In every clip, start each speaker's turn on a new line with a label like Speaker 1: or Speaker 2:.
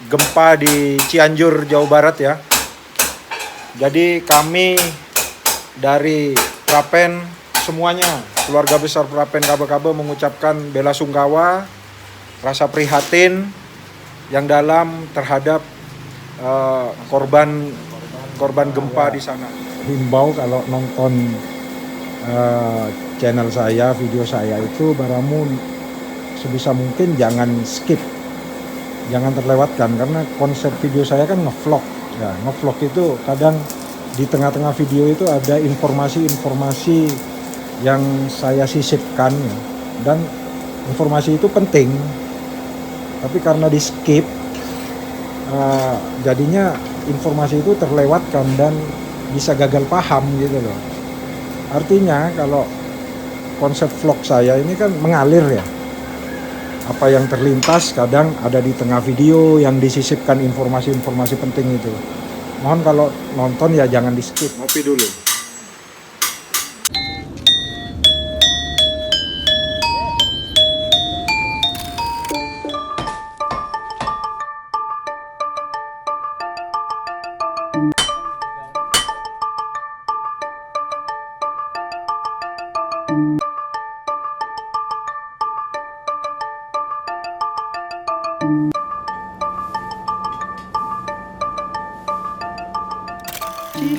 Speaker 1: gempa di Cianjur, Jawa Barat ya. Jadi kami dari Prapen semuanya, keluarga besar Prapen Kabe-Kabe mengucapkan bela sungkawa, rasa prihatin yang dalam terhadap korban gempa di sana.
Speaker 2: Himbau kalau nonton channel saya, video saya itu baramu sebisa mungkin jangan skip, jangan terlewatkan, karena konsep video saya kan ngevlog. Ya, ngevlog itu kadang di tengah-tengah video itu ada informasi-informasi yang saya sisipkan ya. Dan informasi itu penting, tapi karena di skip jadinya informasi itu terlewatkan dan bisa gagal paham gitu loh. Artinya kalau konsep vlog saya ini kan mengalir ya, apa yang terlintas kadang ada di tengah video yang disisipkan informasi-informasi penting itu. Mohon kalau nonton ya jangan di skip.
Speaker 1: Ngopi dulu.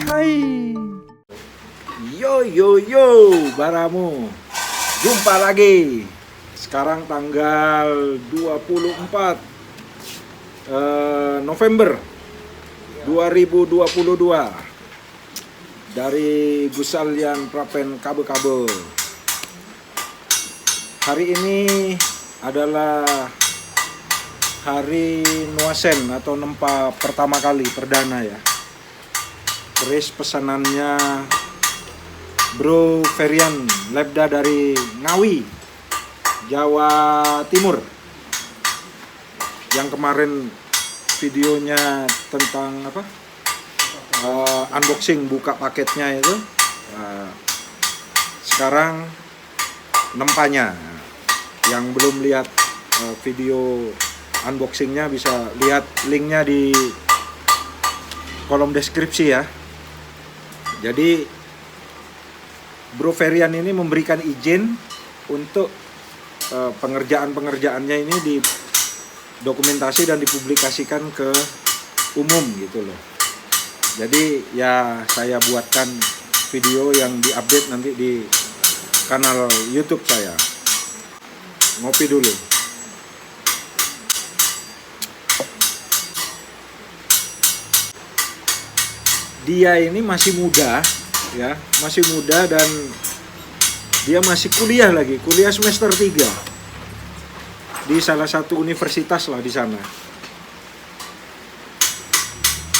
Speaker 1: Hai. Yo baramu. Jumpa lagi. Sekarang tanggal 24 November 2022 dari Gusalian Prapen Kabe-Kabe. Hari ini adalah hari Nuasen atau nempa pertama kali perdana ya. Keris pesanannya Bro Ferian Lebda dari Ngawi, Jawa Timur. Yang kemarin videonya tentang apa? Unboxing buka paketnya itu. Sekarang nempanya. Yang belum lihat video unboxingnya bisa lihat linknya di kolom deskripsi ya. Jadi Bro Ferian ini memberikan izin untuk pengerjaannya ini didokumentasi dan dipublikasikan ke umum gitu loh. Jadi ya saya buatkan video yang diupdate nanti di kanal YouTube saya. Ngopi dulu. Dia ini masih muda ya, masih muda dan dia masih kuliah lagi, kuliah semester 3 di salah satu universitas lah di sana.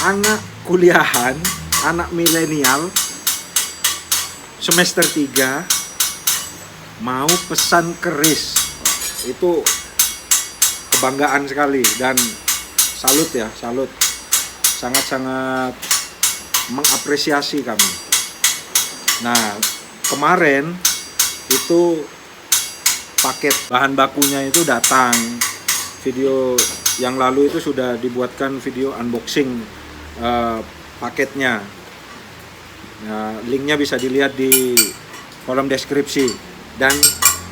Speaker 1: Anak kuliahan, anak milenial semester 3 mau pesan keris. Itu kebanggaan sekali dan salut ya, salut. Sangat-sangat mengapresiasi kami. Nah, kemarin itu paket bahan bakunya itu datang. Video yang lalu itu sudah dibuatkan video unboxing paketnya. Nah, linknya bisa dilihat di kolom deskripsi. Dan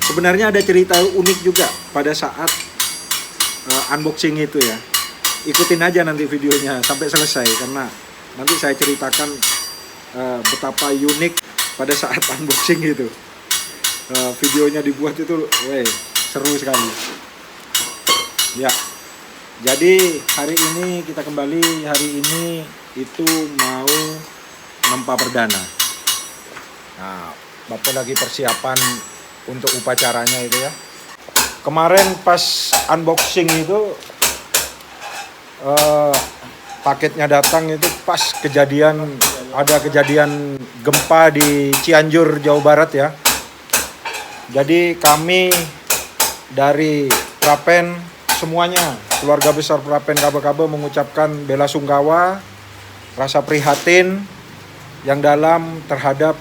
Speaker 1: sebenarnya ada cerita unik juga pada saat unboxing itu ya. Ikutin aja nanti videonya sampai selesai karena nanti saya ceritakan betapa unik pada saat unboxing itu. Videonya dibuat itu seru sekali. Ya. Jadi hari ini kita kembali, hari ini itu mau nempa perdana. Nah, Bapak lagi persiapan untuk upacaranya itu ya. Kemarin pas unboxing itu paketnya datang itu pas ada kejadian gempa di Cianjur, Jawa Barat ya. Jadi kami dari Prapen semuanya, keluarga besar Prapen Kabe-Kabe mengucapkan bela sungkawa, rasa prihatin yang dalam terhadap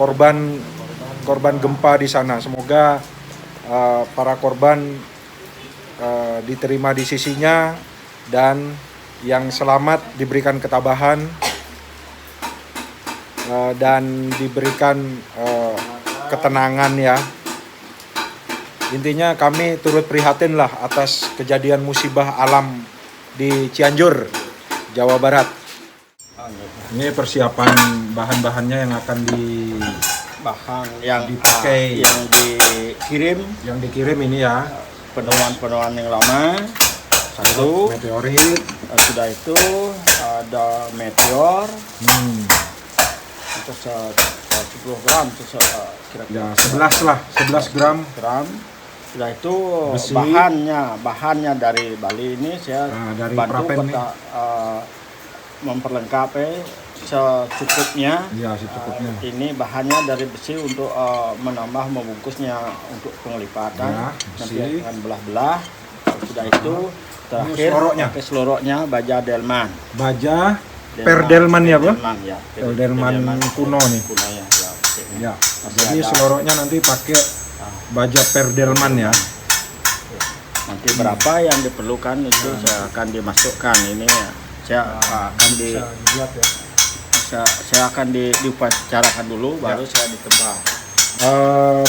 Speaker 1: korban gempa di sana. Semoga para korban diterima di sisinya, dan yang selamat diberikan ketabahan dan diberikan ketenangan ya. Intinya kami turut prihatin lah atas kejadian musibah alam di Cianjur, Jawa Barat. Ini persiapan bahan-bahannya yang akan
Speaker 3: bahan yang
Speaker 1: dipakai,
Speaker 3: yang
Speaker 1: dikirim ini ya.
Speaker 3: penemuan yang lama satu
Speaker 1: meteorit,
Speaker 3: sudah itu ada meteor itu 10 gram kira-kira
Speaker 1: ya 11 gram.
Speaker 3: Sudah itu
Speaker 1: Besi.
Speaker 3: bahannya dari Bali ini saya
Speaker 1: dari
Speaker 3: bantu
Speaker 1: Prapen
Speaker 3: kota memperlengkapi secukupnya.
Speaker 1: Ya, secukupnya.
Speaker 3: Ini bahannya dari besi untuk menambah membungkusnya untuk penglipatan.
Speaker 1: Ya,
Speaker 3: Nanti
Speaker 1: besi.
Speaker 3: akan belah-belah. Sudah itu terakhir
Speaker 1: seloroknya.
Speaker 3: pakai seloroknya baja delman.
Speaker 1: Baja Perdelman ya, Bro?
Speaker 3: Delman, ya.
Speaker 1: Perdelman kuno nih.
Speaker 3: Kunonya, ya.
Speaker 1: Ya.
Speaker 3: Masih
Speaker 1: Jadi
Speaker 3: ada.
Speaker 1: seloroknya nanti pakai baja Perdelman ya.
Speaker 3: Nanti berapa yang diperlukan itu saya akan dimasukkan ini ya. Saya akan
Speaker 1: Bisa dilihat ya.
Speaker 3: saya akan diupacarakan dulu baru saya ditebang.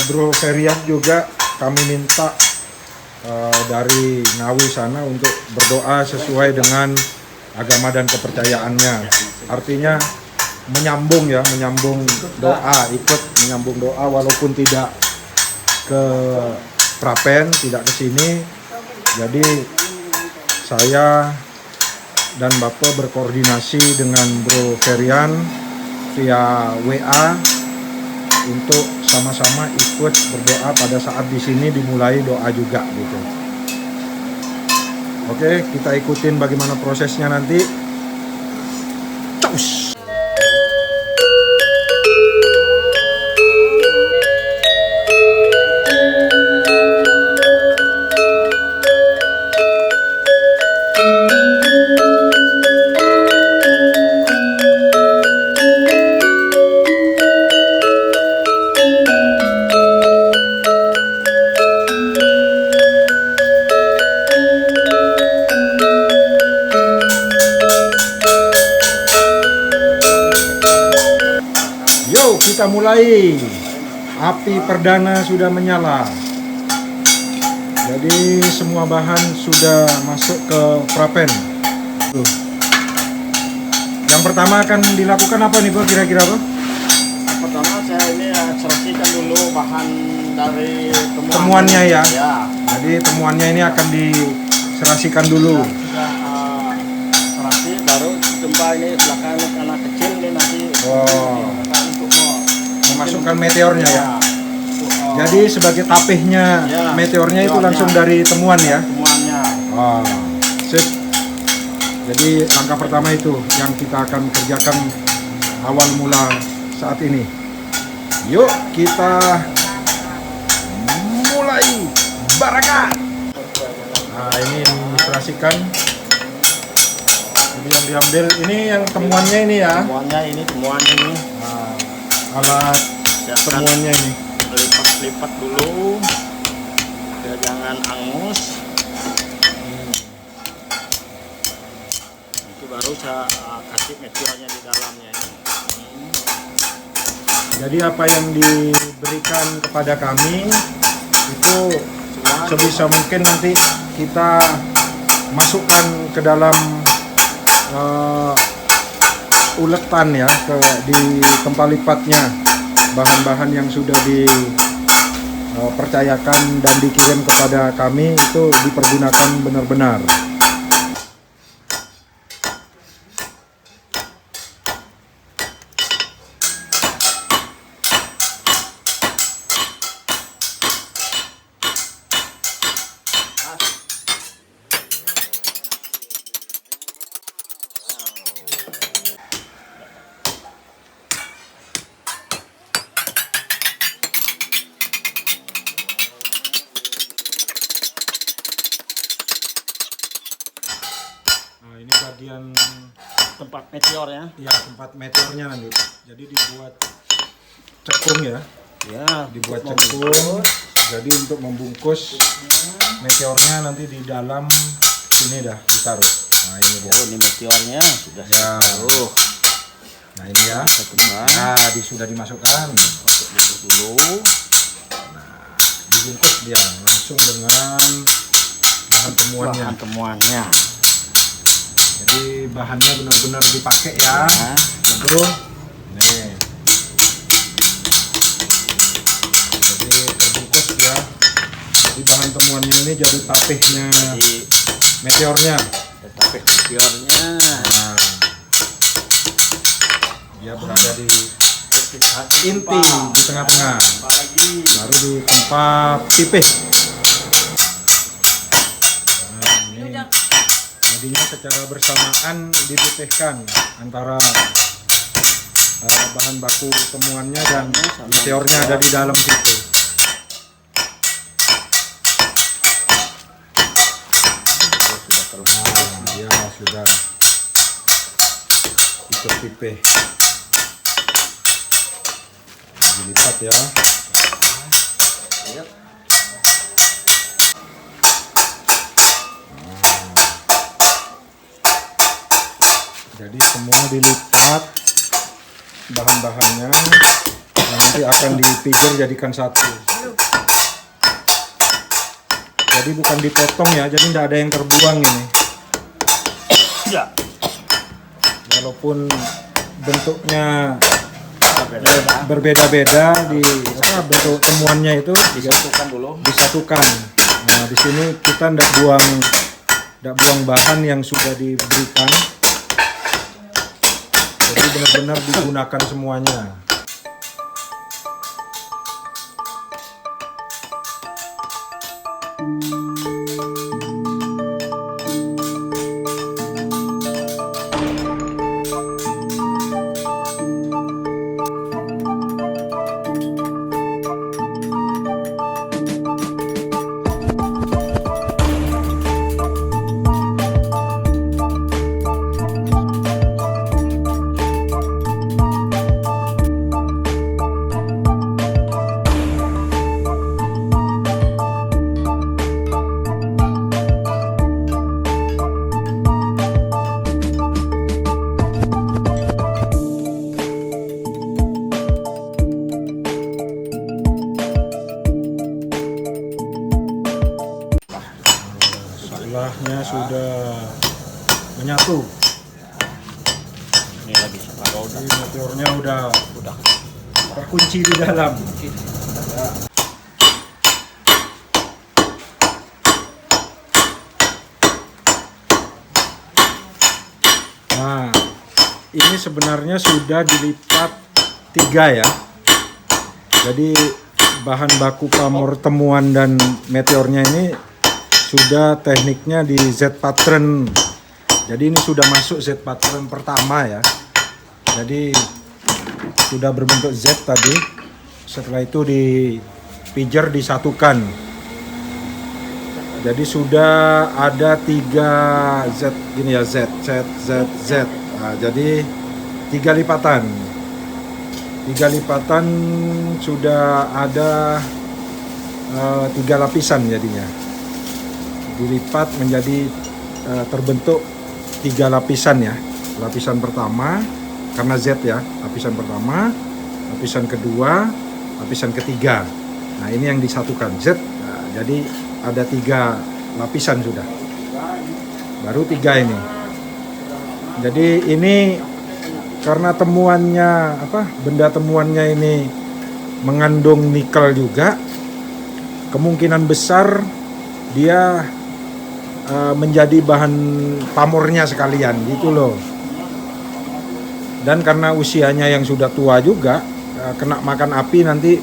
Speaker 1: Bro Ferian juga kami minta dari Ngawi sana untuk berdoa sesuai dengan agama dan kepercayaannya. Artinya menyambung doa, ikut menyambung doa walaupun tidak ke Prapen, tidak ke sini. Jadi saya dan Bapak berkoordinasi dengan Bro Ferian via WA untuk sama-sama ikut berdoa pada saat di sini dimulai doa juga gitu. Oke, kita ikutin bagaimana prosesnya nanti. Cus. Kita mulai. Api perdana sudah menyala. Jadi semua bahan sudah masuk ke Prapen. Tuh. Yang pertama akan dilakukan apa nih, Bro? Kira-kira, Bro?
Speaker 3: Pertama saya ini serasikan dulu bahan dari
Speaker 1: Temuannya ya.
Speaker 3: Ya.
Speaker 1: Jadi temuannya ini akan diserasikan dulu.
Speaker 3: Sudah serasi baru gempa ini belakang anak kecil ini nanti untuk
Speaker 1: Memasukkan meteornya ya.
Speaker 3: untuk,
Speaker 1: Jadi sebagai tapihnya
Speaker 3: Ya,
Speaker 1: meteornya itu
Speaker 3: meteornya.
Speaker 1: langsung dari temuan ya.
Speaker 3: temuannya.
Speaker 1: Sip. Jadi langkah pertama itu yang kita akan kerjakan awal mula saat ini. Yuk kita mulai barakan. Nah ini diserasikan. Jadi yang diambil ini yang temuannya ini ya.
Speaker 3: Temuan ini.
Speaker 1: Nah, alat
Speaker 3: Saya akan
Speaker 1: temuannya ini.
Speaker 3: lipat dulu biar jangan angus. Itu baru saya kasih meteornya di dalamnya ini.
Speaker 1: Jadi apa yang diberikan kepada kami itu sebisa mungkin nanti kita masukkan ke dalam uletan ya, di tempat lipatnya bahan-bahan yang sudah dipercayakan dan dikirim kepada kami itu dipergunakan benar-benar. Ini bagian
Speaker 3: Tempat meteornya.
Speaker 1: ya tempat meteornya nanti. Jadi dibuat cekung ya.
Speaker 3: Ya,
Speaker 1: Dibuat
Speaker 3: untuk
Speaker 1: cekung.
Speaker 2: Jadi untuk membungkus meteornya nanti di dalam sini dah ditaruh. Nah ini dia.
Speaker 3: Oh, ini meteornya sudah
Speaker 2: Ya.
Speaker 3: taruh.
Speaker 2: Nah ini ya.
Speaker 3: Satukan.
Speaker 2: Nah sudah dimasukkan.
Speaker 3: Masuk dulu.
Speaker 2: Dibungkus dia langsung dengan bahan temuannya.
Speaker 3: Bahan temuannya.
Speaker 2: Jadi bahannya benar-benar dipakai ya.
Speaker 3: Nah,
Speaker 2: Itu nih. Jadi terbungkus ya. Jadi bahan temuannya ini jadi tapihnya
Speaker 3: jadi
Speaker 2: meteornya.
Speaker 3: tapih meteornya.
Speaker 2: Nah, dia berada di inti di tengah-tengah.
Speaker 3: Lagi.
Speaker 2: Baru di tempat pipih. Nah, ini jadinya secara bersamaan dipipihkan antara bahan baku temuannya dan meteornya ada di dalam situ. Nah, dia sudah ikut pipih. Dilipat ya.
Speaker 3: Yep.
Speaker 2: Jadi semua dilipat bahan-bahannya, nanti akan dipijer jadikan satu. Jadi bukan dipotong ya, jadi tidak ada yang terbuang ini.
Speaker 3: Ya.
Speaker 2: Walaupun bentuknya
Speaker 3: Berbeda.
Speaker 2: berbeda-beda di bentuk temuannya itu
Speaker 3: Disatukan dulu.
Speaker 2: disatukan. Nah di sini kita tidak buang bahan yang sudah diberikan. Jadi benar-benar digunakan semuanya. Setelahnya sudah menyatu.
Speaker 3: Ini lagi separuh udah.
Speaker 2: Jadi meteornya udah terkunci di dalam. Nah, ini sebenarnya sudah dilipat 3 ya. Jadi bahan baku pamor temuan dan meteornya ini sudah tekniknya di Z pattern. Jadi ini sudah masuk Z pattern pertama ya. Jadi sudah berbentuk Z tadi. Setelah itu dipijer disatukan. Jadi sudah ada 3 Z gini ya, Z. Nah, jadi 3 lipatan. 3 lipatan sudah ada 3 lapisan jadinya. Dilipat menjadi terbentuk 3 lapisan ya. Lapisan pertama karena Z ya, lapisan pertama, lapisan kedua, lapisan ketiga. Nah ini yang disatukan Z. Nah, jadi ada 3 lapisan sudah. Baru 3 ini. Jadi ini karena temuannya benda temuannya ini mengandung nikel juga, kemungkinan besar dia menjadi bahan pamornya sekalian gitu loh. Dan karena usianya yang sudah tua juga, kena makan api nanti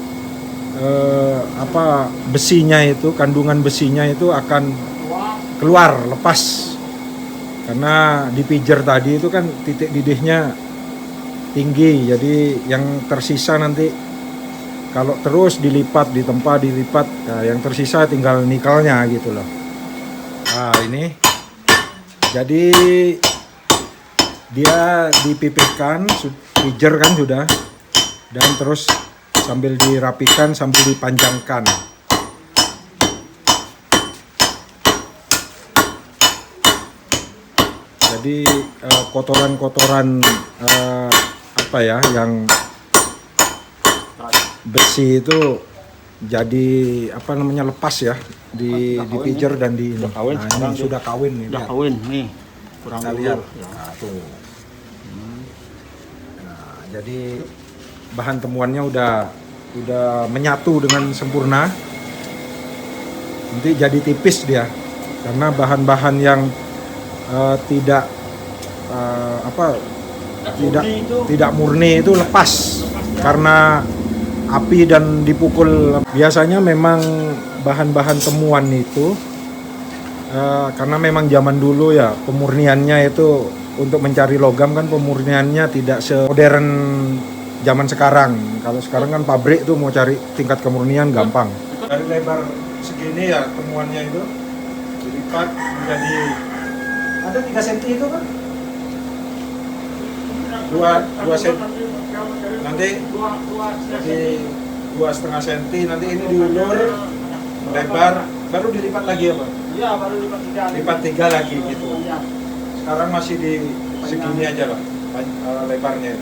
Speaker 2: besinya itu, kandungan besinya itu akan keluar, lepas. Karena dipijer tadi itu kan titik didihnya tinggi, jadi yang tersisa nanti kalau terus dilipat, ditempa, dilipat, yang tersisa tinggal nikelnya gitu loh. Nah ini jadi dia dipipihkan, pijer kan sudah, dan terus sambil dirapikan, sambil dipanjangkan. Jadi kotoran-kotoran apa ya yang besi itu jadi apa namanya lepas ya di pijer dan di ini.
Speaker 3: Kawin,
Speaker 2: Nah, ini sudah kawin nih.
Speaker 3: udah
Speaker 2: lihat.
Speaker 3: kawin nih. Kurang
Speaker 2: Kita
Speaker 3: dulu.
Speaker 2: lihat.
Speaker 3: Ya.
Speaker 2: Nah, tuh. Nah, jadi bahan temuannya udah menyatu dengan sempurna. Nanti jadi tipis dia karena bahan-bahan yang tidak tidak murni itu lepas karena api dan dipukul. Biasanya memang bahan-bahan temuan itu karena memang zaman dulu ya pemurniannya itu untuk mencari logam kan pemurniannya tidak semodern zaman sekarang. Kalau sekarang kan pabrik tuh mau cari tingkat kemurnian gampang. Dari lebar segini ya temuannya itu dilipat menjadi ada 3 cm itu kan? 2 cm. Nanti jadi 2,5 cm. Nanti ini diulur lebar baru dilipat lagi apa?
Speaker 3: Iya, baru
Speaker 2: Lipat 3 lagi gitu. Sekarang masih di segini aja lah lebarnya.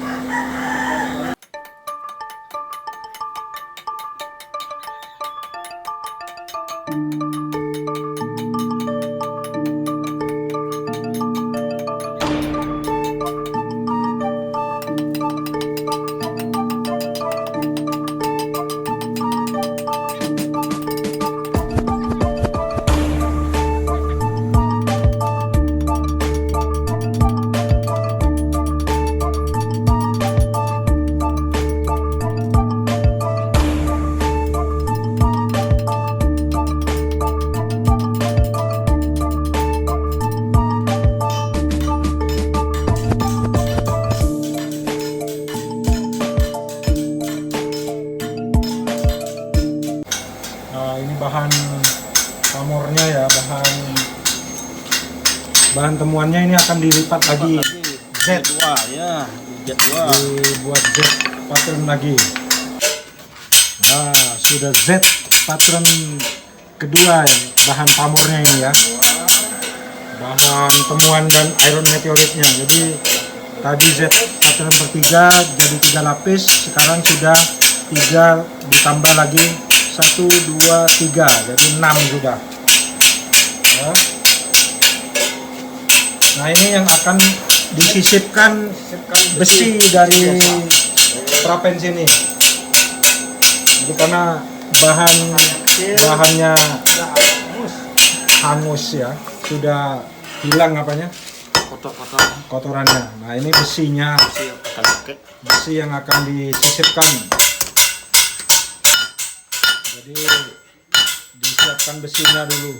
Speaker 2: Ini bahan pamornya ya, bahan temuannya ini akan dilipat lagi Z2
Speaker 3: ya, Z2
Speaker 2: dibuat Z pattern lagi. Nah, sudah Z pattern kedua ya, bahan pamornya ini ya, bahan temuan dan iron meteoritnya. Jadi tadi Z pattern per 3 jadi 3 lapis, sekarang sudah 3 ditambah lagi 1, 2, 3 jadi 6 sudah ya. Nah ini yang akan disisipkan besi dari prapen sini. Itu karena bahannya hangus ya, sudah hilang apanya kotorannya. Nah ini besinya, besi yang akan disisipkan. Jadi disiapkan besinya dulu.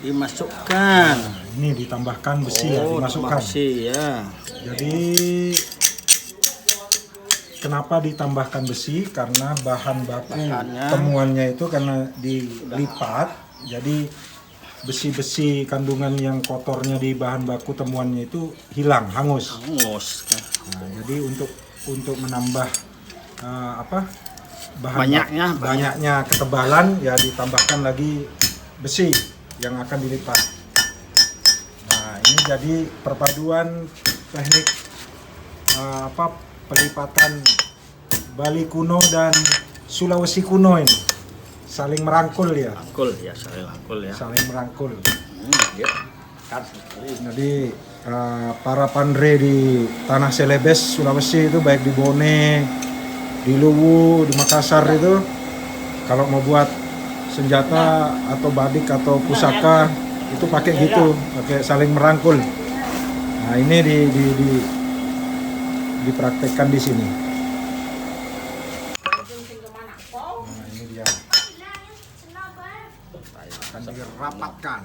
Speaker 3: Dimasukkan.
Speaker 2: Ini ditambahkan besi ya, dimasukkan.
Speaker 3: Besi ya.
Speaker 2: Jadi kenapa ditambahkan besi? Karena bahan baku temuannya itu karena dilipat, jadi besi-besi kandungan yang kotornya di bahan baku temuannya itu hilang, hangus. Nah, jadi untuk menambah banyaknya ketebalan ya ditambahkan lagi besi yang akan dilipat. Nah ini jadi perpaduan teknik pelipatan Bali kuno dan Sulawesi kuno ini saling merangkul ya. Saling merangkul.
Speaker 3: Ya.
Speaker 2: Jadi para pandre di tanah Celebes Sulawesi itu baik di Bone, di Luwu, di Makassar itu kalau mau buat senjata atau badik atau pusaka itu pakai gitu, pakai saling merangkul. Nah ini dipraktekkan di sini. Nah ini dia akan dirapatkan.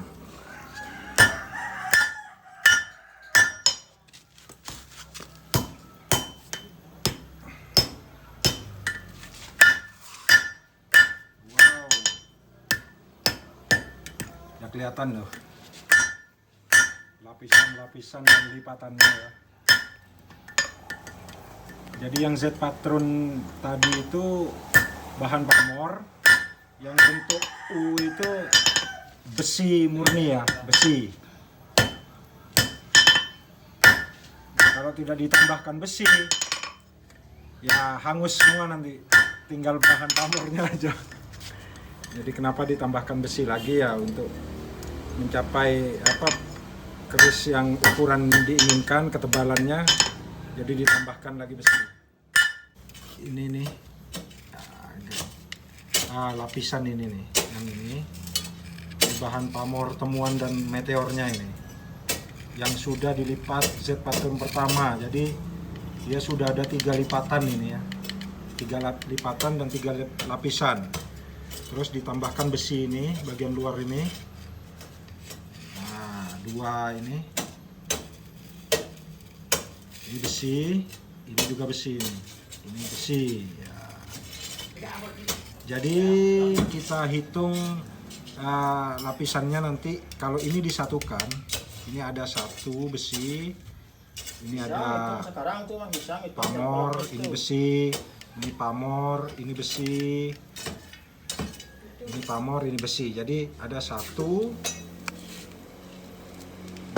Speaker 2: Kelihatan loh lapisan-lapisan dan lipatannya ya. Jadi yang Z patron tadi itu bahan pamor, yang bentuk U itu besi murni ya, besi. Kalau tidak ditambahkan besi, ya hangus semua nanti. Tinggal bahan pamornya aja. Jadi kenapa ditambahkan besi lagi ya, untuk mencapai keris yang ukuran diinginkan, ketebalannya. Jadi ditambahkan lagi besi. Ini nih. Lapisan ini nih, yang ini bahan pamor temuan dan meteornya ini, yang sudah dilipat Z pattern pertama. Jadi dia sudah ada 3 lipatan ini ya, 3 lipatan dan 3 lapisan. Terus ditambahkan besi ini bagian luar ini, nah 2 ini besi, ini juga besi, ini besi ya. Jadi kita hitung lapisannya nanti. Kalau ini disatukan, ini ada 1 besi, ini ada pamor, ini besi, ini pamor, ini besi, ini pamor, ini besi. Jadi ada 1,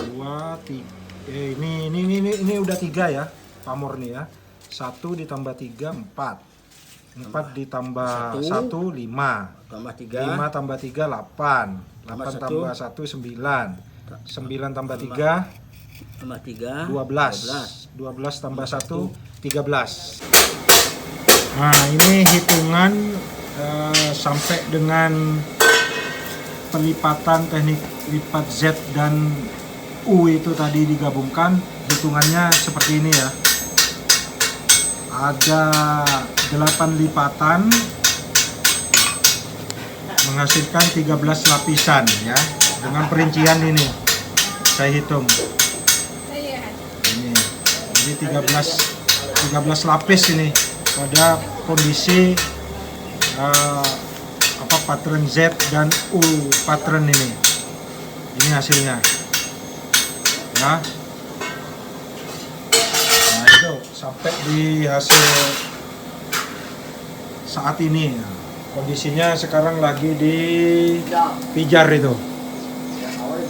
Speaker 2: 2, 3. Ini udah 3 ya, pamor nih ya. 1 ditambah 3 4. 4 ditambah 1 5.
Speaker 3: Tambah 3.
Speaker 2: 5 tambah 3 8. 8 tambah 1 9. 9 tambah 3
Speaker 3: Tambah 3.
Speaker 2: 12. 12 tambah 1 13. Nah, ini hitungan sampai dengan pelipatan teknik lipat Z dan U itu tadi digabungkan. Hitungannya seperti ini ya. Ada 8 lipatan menghasilkan 13 lapisan ya. Dengan perincian ini saya hitung. Ini. Jadi 13 lapis ini pada kondisi pattern Z dan U pattern ini. Ini hasilnya. Ya. Sampai di hasil saat ini kondisinya sekarang lagi di pijar itu,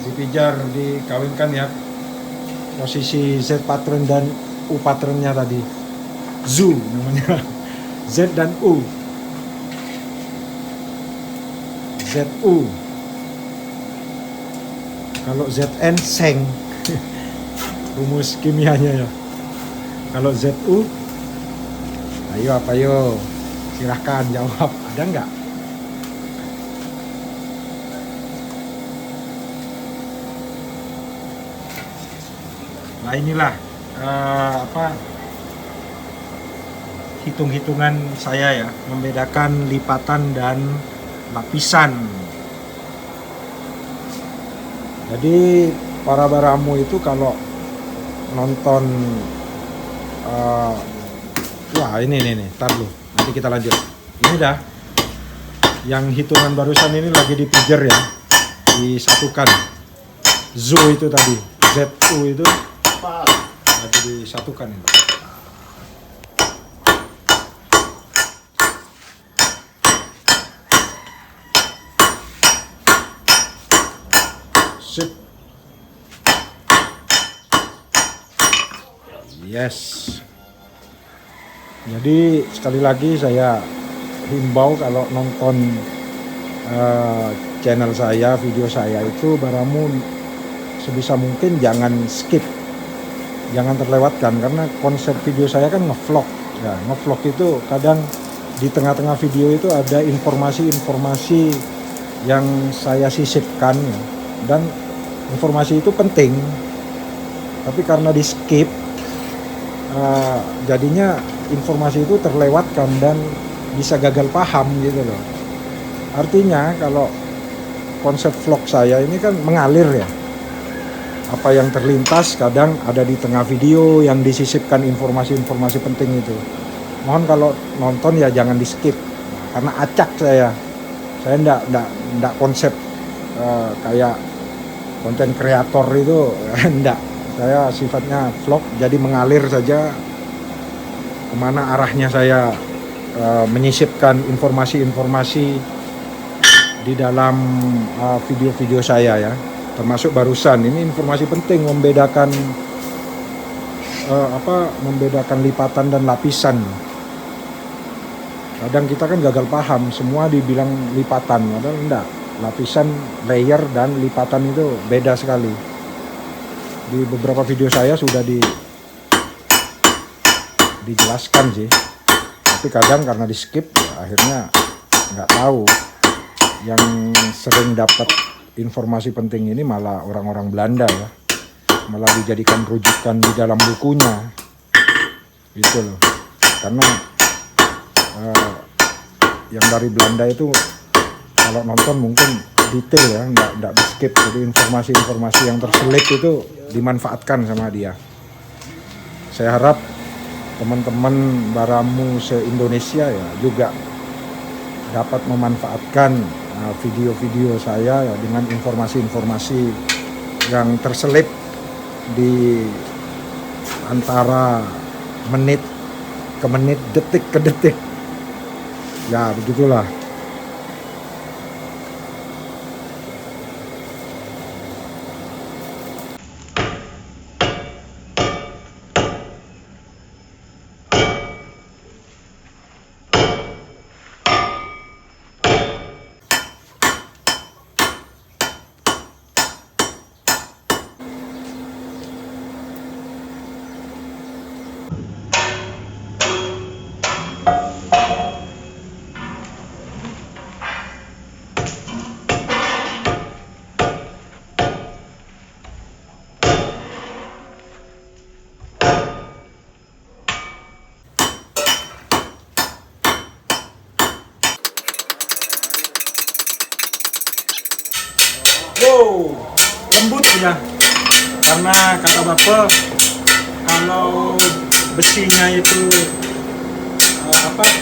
Speaker 2: dipijar, dikawinkan ya, posisi Z pattern dan U patternnya tadi, ZU namanya. Z dan U, ZU. Kalau ZN seng. Rumus kimianya ya. Kalau ZU, ayo apa yo? Silahkan jawab, ada nggak? Nah inilah hitung-hitungan saya ya, membedakan lipatan dan lapisan. Jadi para baramu itu kalau nonton wah ini tar dulu, nanti kita lanjut. Ini dah yang hitungan barusan ini lagi dipijar ya, disatukan. ZU itu tadi, ZU itu lagi disatukan ini. Sip. Yes. Jadi sekali lagi saya himbau kalau nonton channel saya, video saya itu baramu sebisa mungkin jangan skip, jangan terlewatkan, karena konsep video saya kan ngevlog. Ya, ngevlog itu kadang di tengah-tengah video itu ada informasi-informasi yang saya sisipkan ya, dan informasi itu penting, tapi karena di skip jadinya informasi itu terlewatkan dan bisa gagal paham gitu loh. Artinya kalau konsep vlog saya ini kan mengalir ya, apa yang terlintas kadang ada di tengah video yang disisipkan informasi-informasi penting itu. Mohon kalau nonton ya jangan di skip, karena acak saya enggak konsep kayak konten kreator itu enggak. Saya sifatnya vlog, jadi mengalir saja kemana arahnya saya menyisipkan informasi-informasi di dalam video-video saya ya. Termasuk barusan ini informasi penting, membedakan membedakan lipatan dan lapisan. Kadang kita kan gagal paham, semua dibilang lipatan, padahal enggak. Lapisan, layer dan lipatan itu beda sekali. Di beberapa video saya sudah dijelaskan sih, tapi kadang karena di skip ya, akhirnya nggak tahu. Yang sering dapat informasi penting ini malah orang-orang Belanda ya, malah dijadikan rujukan di dalam bukunya gitu loh. Karena yang dari Belanda itu kalau nonton mungkin detail ya, nggak di skip, jadi informasi-informasi yang terselip itu dimanfaatkan sama dia. Saya harap teman-teman Baramu se-Indonesia ya juga dapat memanfaatkan video-video saya ya, dengan informasi-informasi yang terselip di antara menit ke menit, detik ke detik. Ya begitulah.
Speaker 1: Wow, lembut ya. Karena kata Bapak, kalau besinya itu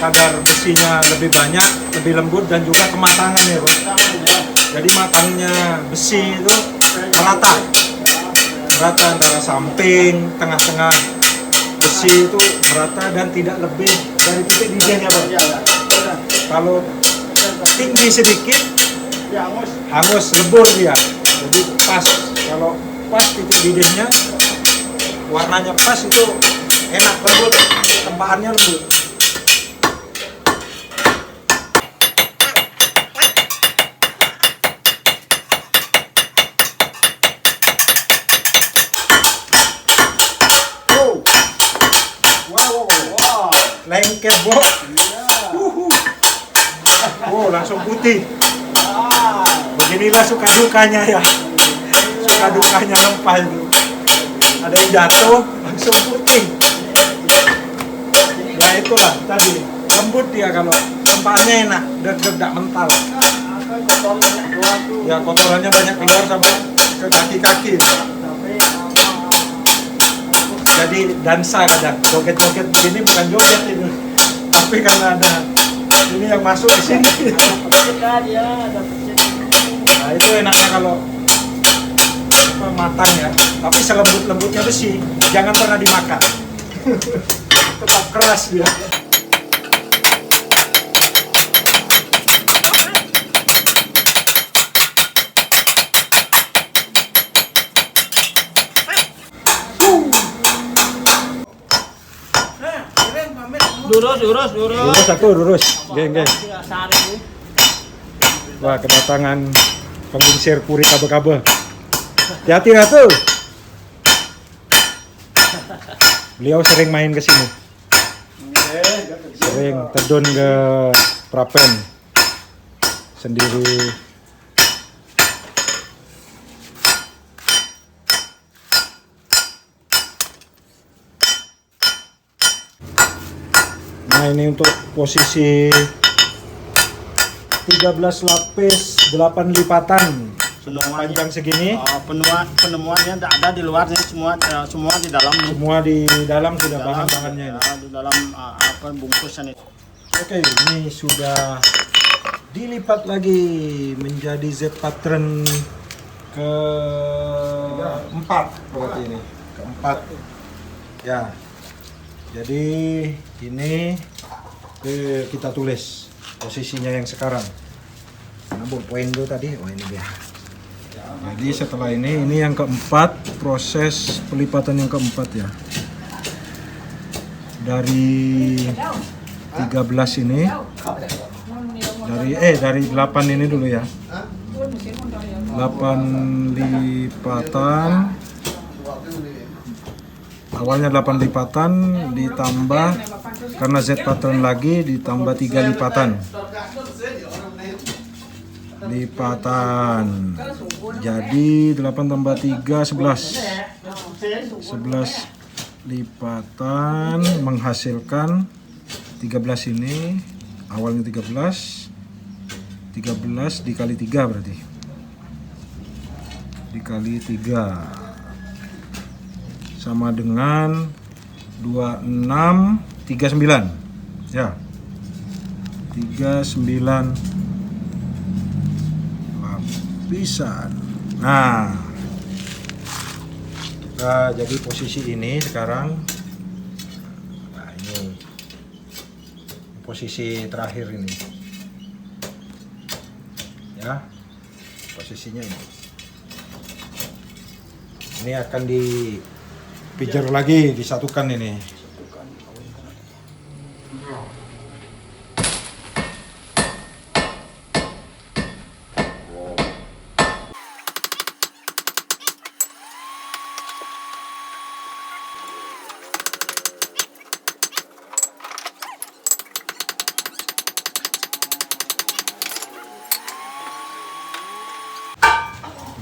Speaker 1: kadar besinya lebih banyak, lebih lembut dan juga kematangan ya Pak. Jadi matangnya besi itu merata antara samping, tengah-tengah besi itu merata dan tidak lebih dari titik didihnya Pak. Kalau tinggi sedikit hangus, lebur dia. Jadi pas, kalau pas titik didihnya, warnanya pas, itu enak, lembut, tempaannya lembut. Wow, lengket Bo. Wow, langsung putih. Beginilah suka dukanya ya, suka dukanya rempah itu. Ada yang jatuh langsung putih. Ya itulah tadi, lembut dia kalau tempaannya enak dan tidak mental. Ya kotorannya banyak keluar sampai ke kaki-kaki. Jadi dansa kadang, joget-joget begini bukan joget ini, tapi karena ada ini yang masuk di sini. Nah itu enaknya kalau matang ya, tapi selembut-lembutnya besi, jangan pernah dimakan. Tetap keras dia.
Speaker 3: Lurus
Speaker 1: Aku lurus, geng. Wah, kedatangan penginsir puri kabe-kabe. Hati-hati Ratu. Beliau sering main ke sini. Sering terjun ke Prapen sendiri. Nah, ini untuk posisi 13 lapis 8 lipatan sudah panjang segini.
Speaker 3: Penemuannya tidak ada di luar, ini semua di dalam.
Speaker 1: Semua di dalam sudah bahan-bahannya ini.
Speaker 3: Di dalam bungkusan itu.
Speaker 1: Oke, ini sudah dilipat lagi menjadi Z pattern keempat berarti ini. Keempat. Ya. Jadi ini kita tulis posisinya yang sekarang. Mana poin itu tadi? Oh ini dia. Jadi setelah ini yang keempat, proses pelipatan yang keempat ya.
Speaker 2: dari 13 ini, dari 8 ini dulu ya. 8 lipatan. Awalnya 8 lipatan ditambah karena Z pattern lagi ditambah 3 lipatan. Jadi 8 tambah 3 11 lipatan menghasilkan 13 ini. Awalnya 13 dikali 3 berarti dikali 3 sama dengan 2639 ya, 39 lapisan. Nah, kita jadi posisi ini sekarang. Nah, ini posisi terakhir ini ya, posisinya ini akan dipijar lagi, disatukan ini.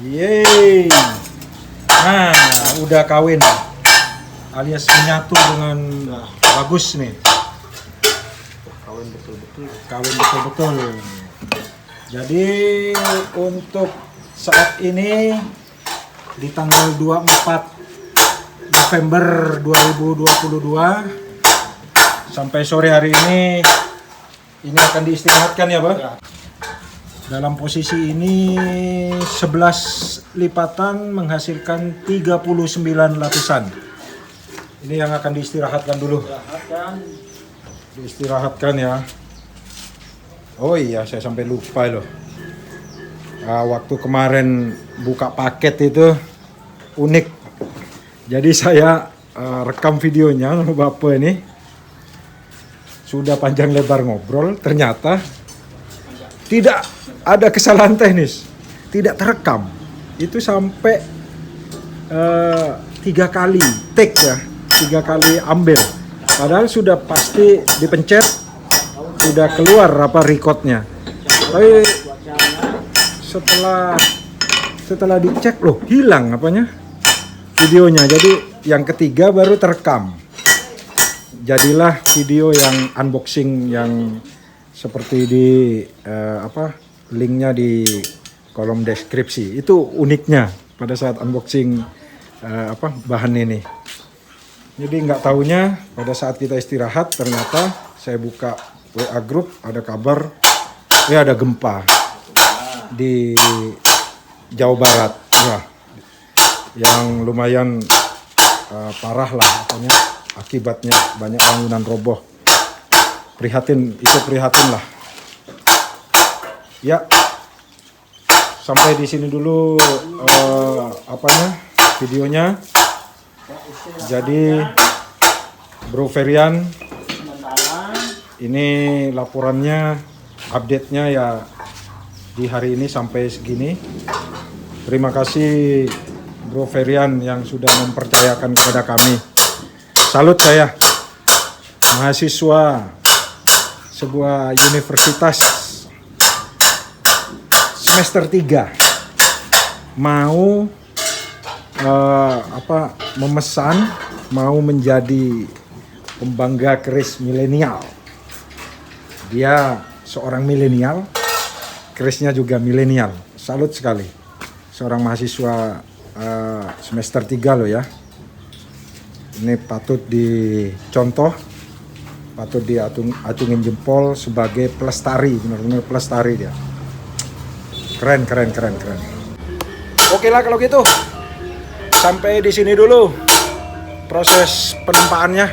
Speaker 2: Yeay. Nah, udah kawin alias menyatu dengan bagus nih. Kawin betul-betul. Jadi untuk saat ini di tanggal 24 November 2022 sampai sore hari ini akan diistirahatkan ya, Pak. Dalam posisi ini 11 lipatan menghasilkan 39 lapisan. Ini yang akan diistirahatkan dulu. Diistirahatkan ya. Oh iya, saya sampai lupa loh. Waktu kemarin buka paket itu unik. Jadi saya rekam videonya sama Bapak ini. Sudah panjang lebar ngobrol, ternyata tidak ada kesalahan teknis, tidak terekam. Itu sampai 3 kali take ya, 3 kali ambil. Padahal sudah pasti dipencet, sudah keluar recordnya. Tapi setelah dicek loh, hilang videonya. Jadi yang ketiga baru terekam. Jadilah video yang unboxing yang seperti di linknya di kolom deskripsi. Itu uniknya pada saat unboxing bahan ini. Jadi nggak taunya pada saat kita istirahat ternyata saya buka WA group ada kabar ada gempa di Jawa Barat ya, yang lumayan parah lah akibatnya, banyak bangunan roboh. Prihatin lah. Ya, sampai di sini dulu videonya. Jadi Bro Ferian, ini laporannya, update-nya ya di hari ini sampai segini. Terima kasih Bro Ferian yang sudah mempercayakan kepada kami. Salut saya, mahasiswa sebuah universitas semester 3 mau memesan, mau menjadi pembangga keris milenial. Dia seorang milenial, kerisnya juga milenial. Salut sekali, seorang mahasiswa semester 3 loh ya. Ini patut dicontoh, patut diacungin jempol sebagai pelestari, benar-benar pelestari dia. Keren. Oke lah kalau gitu. Sampai di sini dulu proses penempaannya.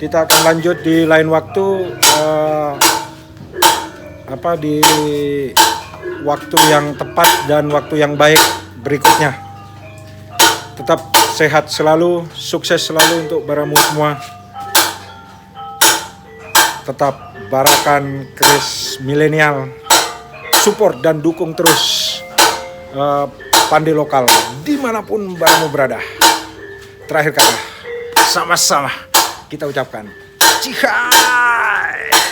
Speaker 2: Kita akan lanjut di lain waktu, di waktu yang tepat dan waktu yang baik berikutnya. Tetap sehat selalu, sukses selalu untuk Baramu semua.
Speaker 1: tetap barakan Kris Milenial, support dan dukung terus Pandai Lokal dimanapun Baramu berada. Terakhir kata, sama-sama kita ucapkan Cihai.